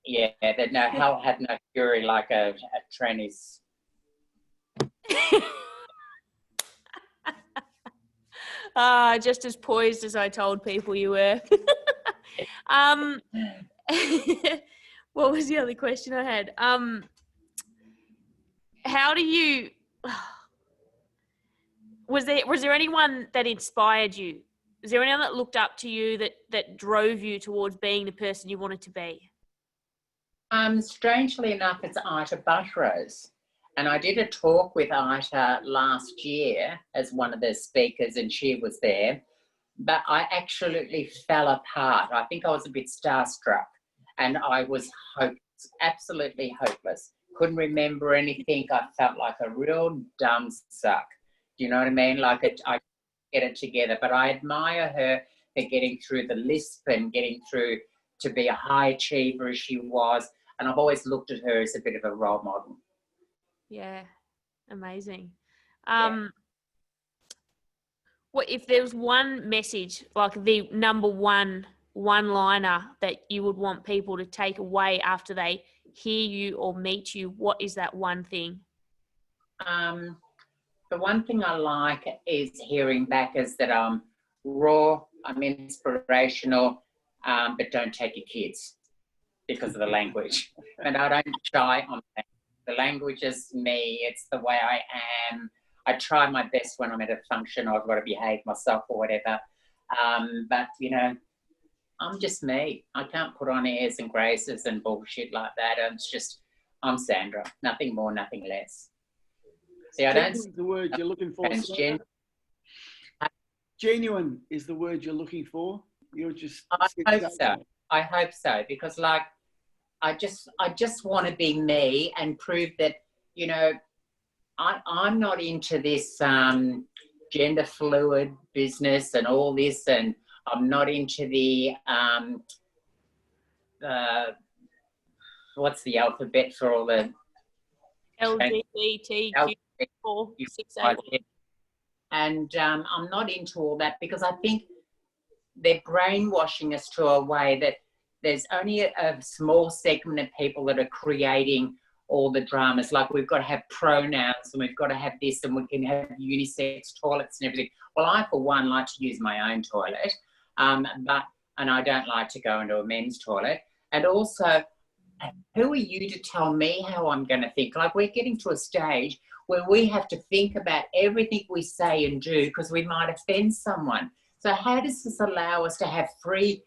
Speaker 2: yeah, hell had no fury like a tranny's.
Speaker 1: Just as poised as I told people you were. What was the other question I had? How do you... Was there anyone that inspired you? Was there anyone that looked up to you that drove you towards being the person you wanted to be?
Speaker 2: Strangely enough, it's Ita Buttrose. And I did a talk with Ita last year as one of the speakers, and she was there. But I absolutely fell apart. I think I was a bit starstruck, and I was hopeless, absolutely hopeless. Couldn't remember anything. I felt like a real dumb suck. Do you know what I mean? Like I get it together. But I admire her for getting through the lisp and getting through to be a high achiever as she was. And I've always looked at her as a bit of a role model.
Speaker 1: Yeah, amazing.
Speaker 2: Yeah.
Speaker 1: What if there was one message, like the number one-liner that you would want people to take away after they hear you or meet you? What is that one thing?
Speaker 2: The one thing I like is hearing back is that I'm raw, I'm inspirational, but don't take your kids because of the language. And I don't shy on that. The language is me. It's the way I am. I try my best when I'm at a function. I've got to behave myself or whatever. But, you know, I'm just me. I can't put on airs and graces and bullshit like that. I'm Sandra. Nothing more, nothing less. See, I don't...
Speaker 3: The word you're looking for,
Speaker 2: transgender.
Speaker 3: genuine is the word you're looking for. You're just.
Speaker 2: I hope so. I hope so, because like, I just want to be me and prove that, you know, I'm not into this gender fluid business and all this, and I'm not into the what's the alphabet for all the
Speaker 1: LGBTQ468.
Speaker 2: And I'm not into all that, because I think they're brainwashing us to a way that there's only a small segment of people that are creating all the dramas. Like, we've got to have pronouns and we've got to have this, and we can have unisex toilets and everything. Well, I, for one, like to use my own toilet, and I don't like to go into a men's toilet. And also, who are you to tell me how I'm going to think? Like, we're getting to a stage where we have to think about everything we say and do, because we might offend someone. So how does this allow us to have free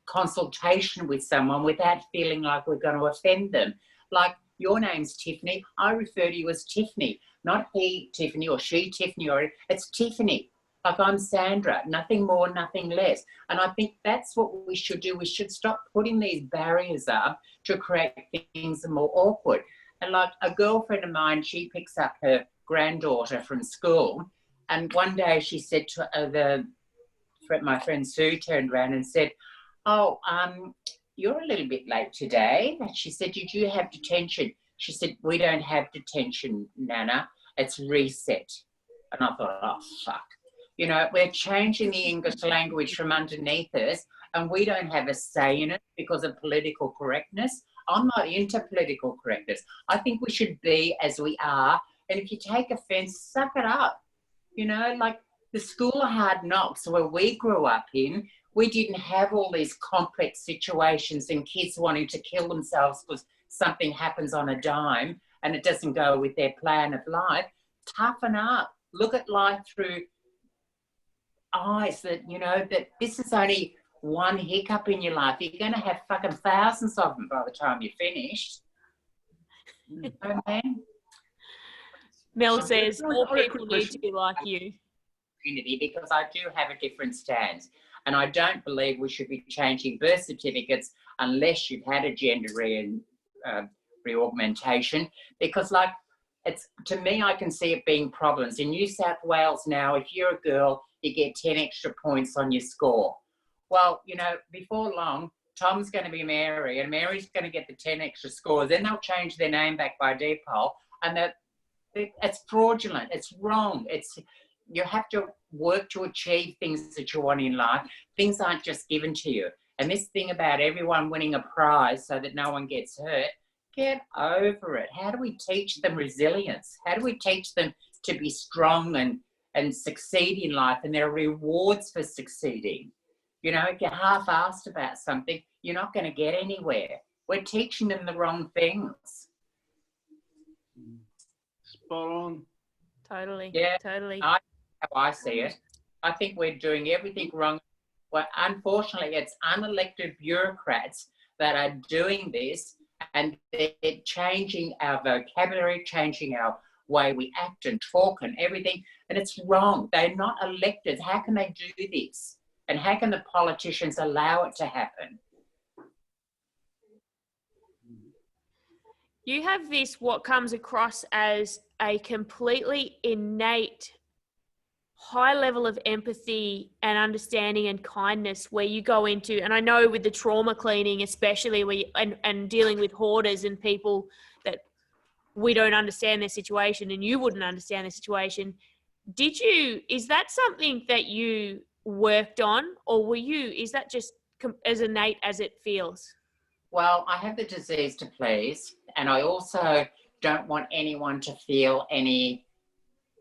Speaker 2: consultation with someone without feeling like we're going to offend them? Like, your name's Tiffany. I refer to you as Tiffany, not he, Tiffany, or she, Tiffany, or it's Tiffany. Like, I'm Sandra, nothing more, nothing less. And I think that's what we should do. We should stop putting these barriers up to create things that are more awkward. And like, a girlfriend of mine, she picks up her granddaughter from school, and one day she said to my friend Sue turned around and said, "Oh, you're a little bit late today." And she said, "Did you have detention?" She said, "We don't have detention, Nana. It's reset." And I thought, oh, fuck. You know, we're changing the English language from underneath us, and we don't have a say in it because of political correctness. I'm not into political correctness. I think we should be as we are. And if you take offence, suck it up. You know, like the School of Hard Knocks where we grew up in, we didn't have all these complex situations and kids wanting to kill themselves because something happens on a dime and it doesn't go with their plan of life. Toughen up. Look at life through eyes that, you know, that this is only one hiccup in your life. You're going to have fucking thousands of them by the time you're finished. Oh, man.
Speaker 1: Mel says all people need to be like you.
Speaker 2: Because I do have a different stance, and I don't believe we should be changing birth certificates unless you've had a gender reaugmentation, because like, it's, to me, I can see it being problems. In New South Wales now, if you're a girl, you get 10 extra points on your score. Well, you know, before long, Tom's going to be Mary, and Mary's going to get the 10 extra scores. Then they'll change their name back by default, and it's fraudulent. It's wrong. You have to work to achieve things that you want in life. Things aren't just given to you. And this thing about everyone winning a prize so that no one gets hurt, get over it. How do we teach them resilience? How do we teach them to be strong and succeed in life? And there are rewards for succeeding. You know, if you're half-assed about something, you're not going to get anywhere. We're teaching them the wrong things.
Speaker 3: Spot on.
Speaker 1: Totally.
Speaker 2: Yeah,
Speaker 1: Totally.
Speaker 2: How I see it. I think we're doing everything wrong. Well, unfortunately, it's unelected bureaucrats that are doing this, and they're changing our vocabulary, changing our way we act and talk and everything, and it's wrong. They're not elected. How can they do this? And how can the politicians allow it to happen?
Speaker 1: You have this, what comes across as a completely innate high level of empathy and understanding and kindness, where you go into, and I know with the trauma cleaning especially, where and dealing with hoarders and people that we don't understand their situation and you wouldn't understand their situation. Is that something that you worked on, or is that just as innate as it feels?
Speaker 2: Well, I have the disease to please, and I also don't want anyone to feel any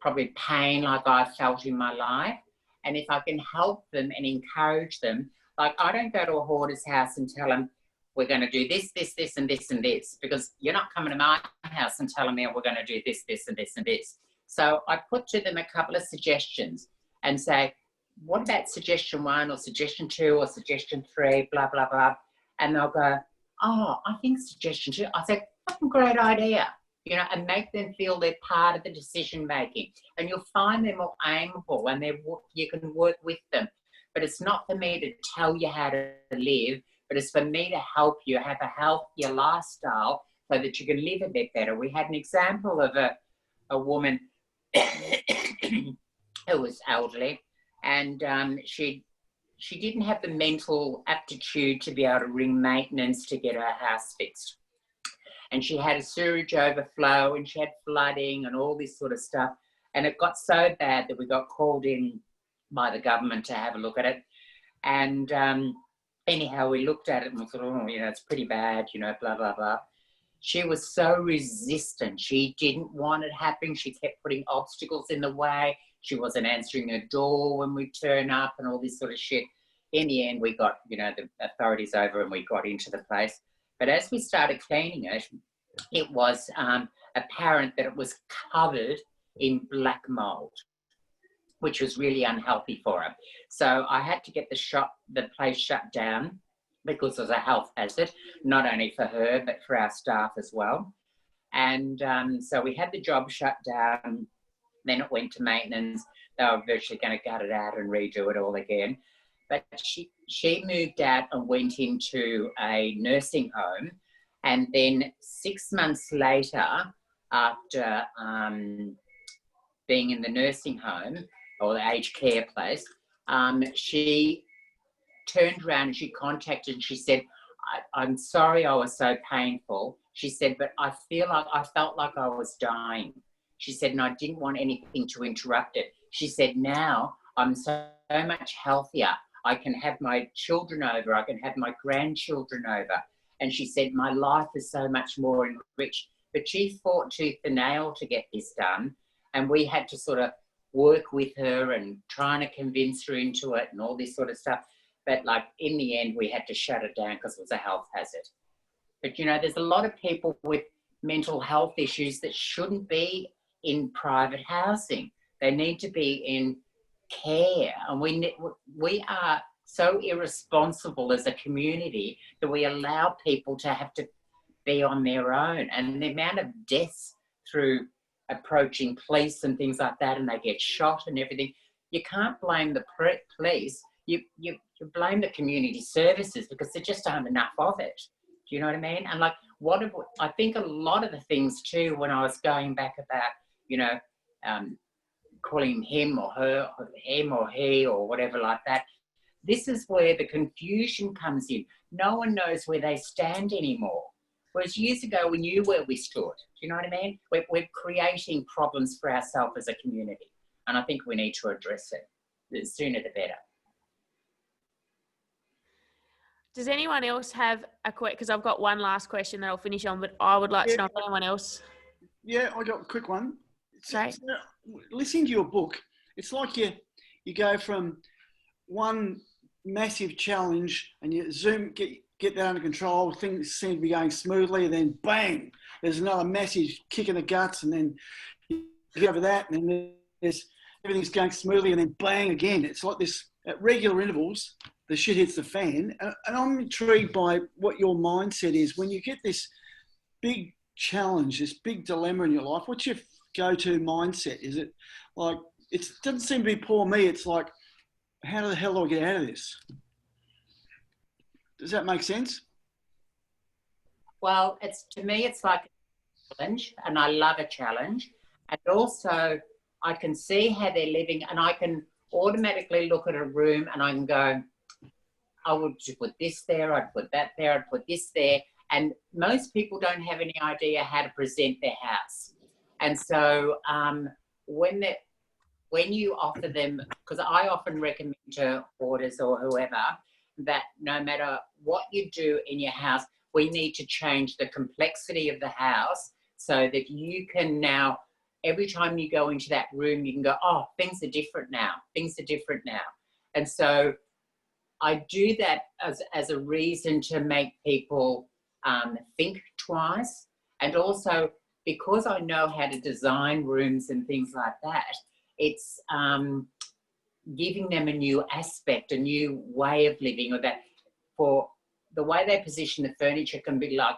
Speaker 2: probably pain like I've felt in my life. And if I can help them and encourage them, like, I don't go to a hoarder's house and tell them, we're going to do this, this, this, and this, and this, because you're not coming to my house and telling me we're going to do this, this, and this, and this. So I put to them a couple of suggestions and say, what about suggestion 1 or suggestion 2 or suggestion 3, blah, blah, blah. And they'll go, oh, I think suggestion 2. I say, fucking great idea. you know, and make them feel they're part of the decision making. And you'll find them more amiable and you can work with them. But it's not for me to tell you how to live, but it's for me to help you have a healthier lifestyle so that you can live a bit better. We had an example of a woman who was elderly, and she didn't have the mental aptitude to be able to ring maintenance to get her house fixed. And she had a sewage overflow and she had flooding and all this sort of stuff. And it got so bad that we got called in by the government to have a look at it. And anyhow, we looked at it and we thought, oh, you know, it's pretty bad, you know, blah, blah, blah. She was so resistant. She didn't want it happening. She kept putting obstacles in the way. She wasn't answering her door when we turn up and all this sort of shit. In the end, we got, you know, the authorities over and we got into the place. But as we started cleaning it, it was apparent that it was covered in black mold, which was really unhealthy for her. So I had to get the place shut down because it was a health hazard, not only for her, but for our staff as well. And so we had the job shut down. Then it went to maintenance. They were virtually going to gut it out and redo it all again. But she moved out and went into a nursing home. And then 6 months later, after being in the nursing home or the aged care place, she turned around and she contacted and she said, I'm sorry I was so painful. She said, but I felt like I was dying. She said, and I didn't want anything to interrupt it. She said, now I'm so much healthier. I can have my children over. I can have my grandchildren over. And she said, my life is so much more enriched. But she fought tooth and nail to get this done. And we had to sort of work with her and trying to convince her into it and all this sort of stuff. But like in the end, we had to shut it down because it was a health hazard. But, you know, there's a lot of people with mental health issues that shouldn't be in private housing. They need to be in care. And we are so irresponsible as a community that we allow people to have to be on their own. And the amount of deaths through approaching police and things like that, and they get shot and everything, you can't blame the police. You blame the community services because there just aren't enough of it. Do you know what I mean? And like, I think a lot of the things too, when I was going back about, you know, calling him or her, or him or he or whatever like that, this is where the confusion comes in. No one knows where they stand anymore. Whereas years ago, we knew where we stood. Do you know what I mean? We're creating problems for ourselves as a community. And I think we need to address it. The sooner the better.
Speaker 1: Does anyone else have a question? Because I've got one last question that I'll finish on, but I would like to know if anyone else.
Speaker 3: Yeah, I got a quick one.
Speaker 1: Right.
Speaker 3: Listening to your book, it's like you go from one massive challenge and you get that under control, things seem to be going smoothly, and then bang, there's another massive kick in the guts, and then you get over that, and then everything's going smoothly, and then bang again. It's like this, at regular intervals, the shit hits the fan. And I'm intrigued by what your mindset is when you get this big challenge, this big dilemma in your life. What's your go-to mindset? Is it like, it doesn't seem to be poor me, it's like, how the hell do I get out of this? Does that make sense?
Speaker 2: Well, to me, it's like a challenge, and I love a challenge. And also, I can see how they're living, and I can automatically look at a room and I can go, I would put this there, I'd put that there, I'd put this there. And most people don't have any idea how to present their house. And so when you offer them, because I often recommend to orders or whoever that no matter what you do in your house, we need to change the complexity of the house so that you can now, every time you go into that room, you can go, oh, things are different now. Things are different now. And so I do that as a reason to make people think twice. And also because I know how to design rooms and things like that, it's giving them a new aspect, a new way of living, or that for the way they position the furniture can be like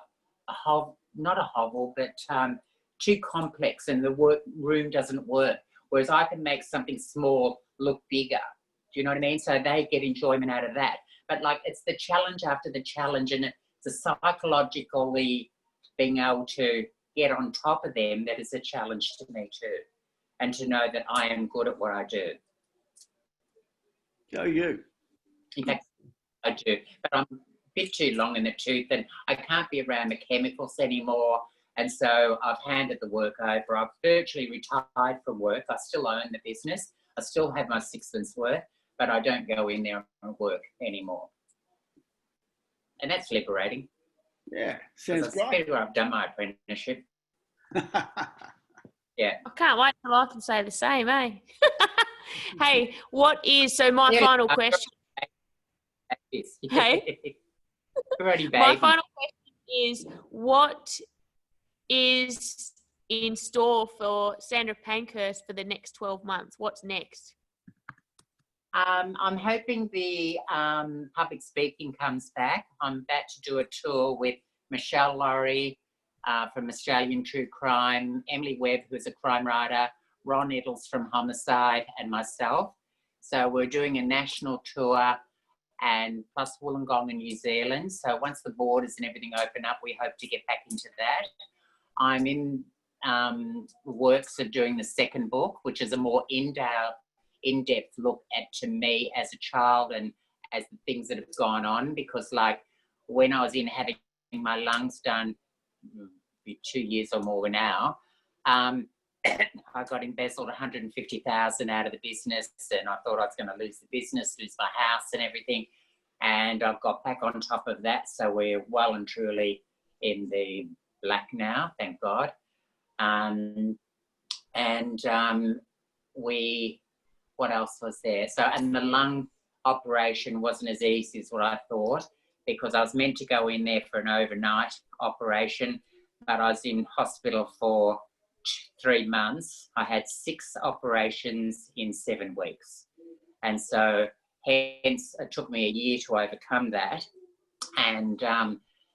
Speaker 2: a hovel, not a hovel, but too complex and the work room doesn't work. Whereas I can make something small look bigger. Do you know what I mean? So they get enjoyment out of that. But like, it's the challenge after the challenge, and it's a psychologically being able to get on top of them that is a challenge to me too. And to know that I am good at what I do.
Speaker 3: Go you.
Speaker 2: In fact, I do. But I'm a bit too long in the tooth and I can't be around the chemicals anymore. And so I've handed the work over. I've virtually retired from work. I still own the business. I still have my sixpence worth, but I don't go in there and work anymore. And that's liberating.
Speaker 3: Yeah, sounds great.
Speaker 2: I've done my apprenticeship. Yeah.
Speaker 1: I can't wait till I can say the same, eh? Hey, my final question. Hey? My final question is, what is in store for Sandra Pankhurst for the next 12 months? What's next?
Speaker 2: I'm hoping the public speaking comes back. I'm about to do a tour with Michelle Laurie from Australian True Crime, Emily Webb, who's a crime writer, Ron Eddles from Homicide, and myself. So we're doing a national tour, and plus Wollongong in New Zealand. So once the borders and everything open up, we hope to get back into that. I'm in works of doing the second book, which is a more in-depth look to me as a child and as the things that have gone on, because like when I was in having my lungs done 2 years or more now, I got embezzled 150,000 out of the business, and I thought I was going to lose the business, lose my house and everything, and I've got back on top of that, so we're well and truly in the black now, thank God. What else was there? So, and the lung operation wasn't as easy as what I thought, because I was meant to go in there for an overnight operation, but I was in hospital for 3 months. I had 6 operations in 7 weeks. And so hence it took me a year to overcome that. And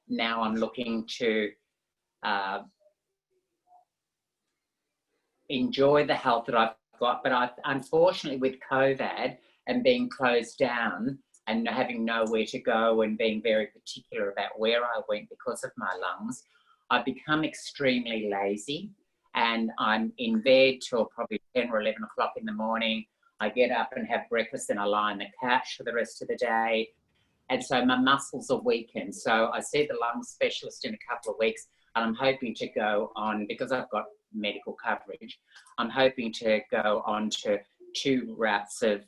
Speaker 2: now I'm looking to enjoy the health that I've got. But unfortunately with COVID and being closed down and having nowhere to go and being very particular about where I went because of my lungs, I've become extremely lazy, and I'm in bed till probably 10 or 11 o'clock in the morning. I get up and have breakfast and I lie on the couch for the rest of the day. And so my muscles are weakened. So I see the lung specialist in a couple of weeks, and I'm hoping to go on, because I've got medical coverage, I'm hoping to go on to 2 routes of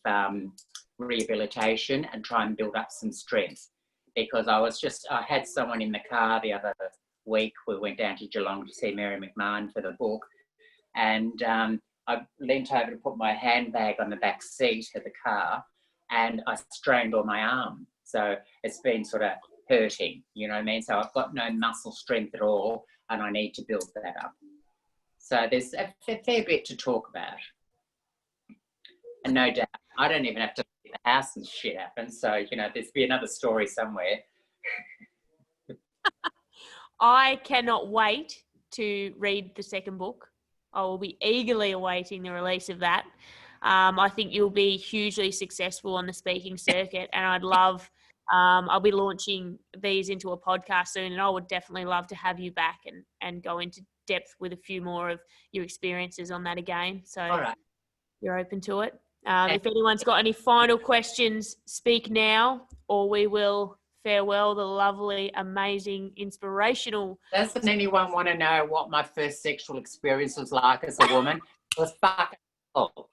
Speaker 2: rehabilitation and try and build up some strength. Because I had someone in the car the other week. We went down to Geelong to see Mary McMahon for the book, and I leant over to put my handbag on the back seat of the car, and I strained all my arm. So it's been sort of hurting, you know what I mean? So I've got no muscle strength at all, and I need to build that up. So there's a fair bit to talk about. And no doubt, I don't even have to leave the house and shit happens. So, you know, there's be another story somewhere.
Speaker 1: I cannot wait to read the second book. I will be eagerly awaiting the release of that. I think you'll be hugely successful on the speaking circuit, and I'd love, I'll be launching these into a podcast soon, and I would definitely love to have you back and go into depth with a few more of your experiences on that again. So
Speaker 2: All right.
Speaker 1: You're open to it. If anyone's got any final questions, speak now, or we will farewell the lovely, amazing, inspirational.
Speaker 2: Doesn't anyone want to know what my first sexual experience was like as a woman? It was fucking cool.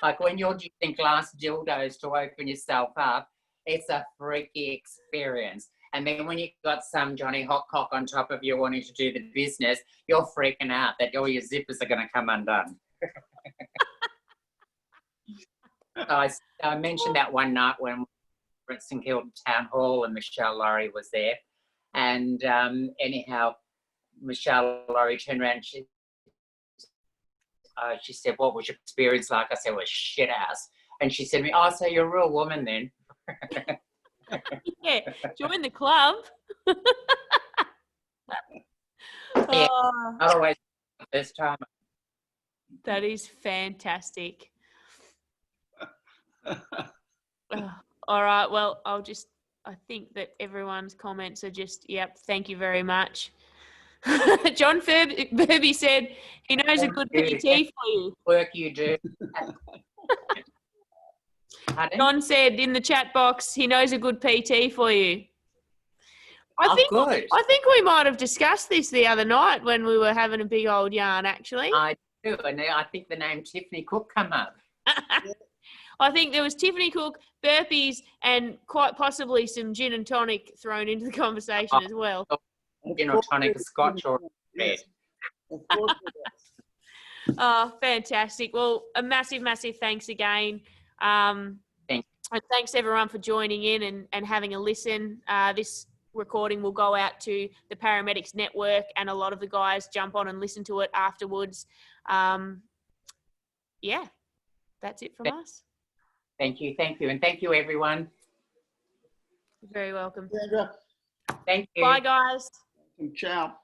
Speaker 2: Like when you're using glass dildos to open yourself up, it's a freaky experience. And then when you've got some Johnny Hotcock on top of you wanting to do the business, you're freaking out that all your zippers are going to come undone. I mentioned that one night when we were at St Kilda Town Hall and Michelle Laurie was there. And anyhow, Michelle Laurie turned around and she said, what was your experience like? I said, well, shit ass. And she said to me, oh, so you're a real woman then.
Speaker 1: Yeah, join the club.
Speaker 2: Yeah, always first time.
Speaker 1: That is fantastic. All right. Well, I think that everyone's comments are just, yep, thank you very much. John Burby said he knows a good PT for you.
Speaker 2: Work you do. Pardon?
Speaker 1: John said in the chat box he knows a good PT for you.
Speaker 2: Good.
Speaker 1: I think we might have discussed this the other night when we were having a big old yarn, actually.
Speaker 2: I do, and I think the name Tiffany Cook come up.
Speaker 1: I think there was Tiffany Cook, burpees, and quite possibly some gin and tonic thrown into the conversation as well.
Speaker 2: Gin or tonic, a scotch or red.
Speaker 3: Of course it is.
Speaker 1: Oh, fantastic. Well, a massive, massive thanks again.
Speaker 2: Thanks.
Speaker 1: And thanks everyone for joining in and having a listen. This recording will go out to the Paramedics Network, and a lot of the guys jump on and listen to it afterwards. Yeah, that's it from us.
Speaker 2: Thank you, and thank you, everyone.
Speaker 1: You're very welcome.
Speaker 3: Sandra,
Speaker 2: Thank you.
Speaker 1: Bye, guys.
Speaker 3: ciao.